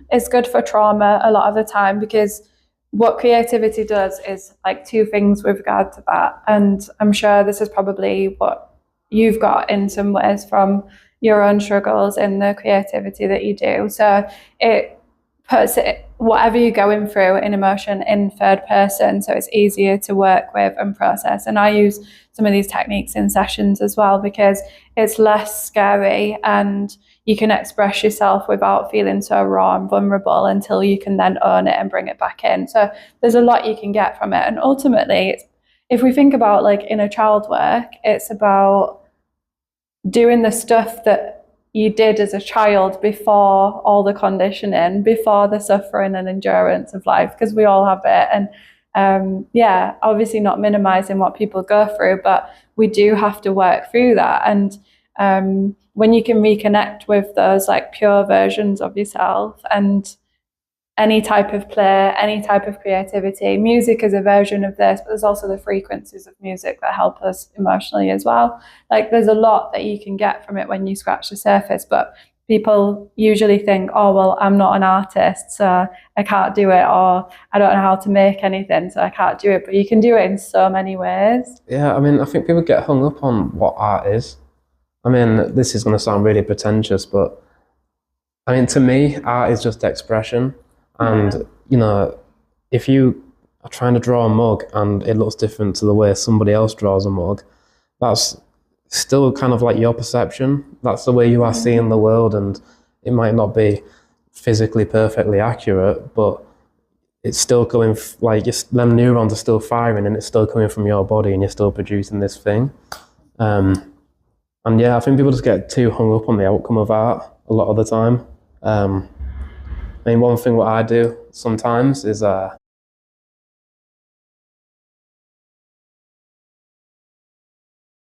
It's good for trauma a lot of the time, because what creativity does is like two things with regard to that. And I'm sure this is probably what you've got in some ways from your own struggles in the creativity that you do. So it puts it, whatever you're going through in emotion, in third person, so it's easier to work with and process. And I use some of these techniques in sessions as well, because it's less scary and you can express yourself without feeling so raw and vulnerable until you can then own it and bring it back in. So there's a lot you can get from it. And ultimately, if we think about like inner child work, it's about doing the stuff that you did as a child before all the conditioning, before the suffering and endurance of life, because we all have it. And yeah, obviously not minimizing what people go through, but we do have to work through that. And when you can reconnect with those like pure versions of yourself, and any type of play, any type of creativity. Music is a version of this, but there's also the frequencies of music that help us emotionally as well. Like there's a lot that you can get from it when you scratch the surface, but people usually think, oh, well, I'm not an artist, so I can't do it, or I don't know how to make anything, so I can't do it. But you can do it in so many ways. Yeah, I mean, I think people get hung up on what art is. I mean, this is going to sound really pretentious, but I mean, to me, art is just expression. And, you know, if you are trying to draw a mug and it looks different to the way somebody else draws a mug, that's still kind of like your perception. That's the way you are seeing the world, and it might not be physically perfectly accurate, but it's still going, like, them neurons are still firing and it's still coming from your body and you're still producing this thing. And yeah, I think people just get too hung up on the outcome of art a lot of the time. I mean, one thing what I do sometimes is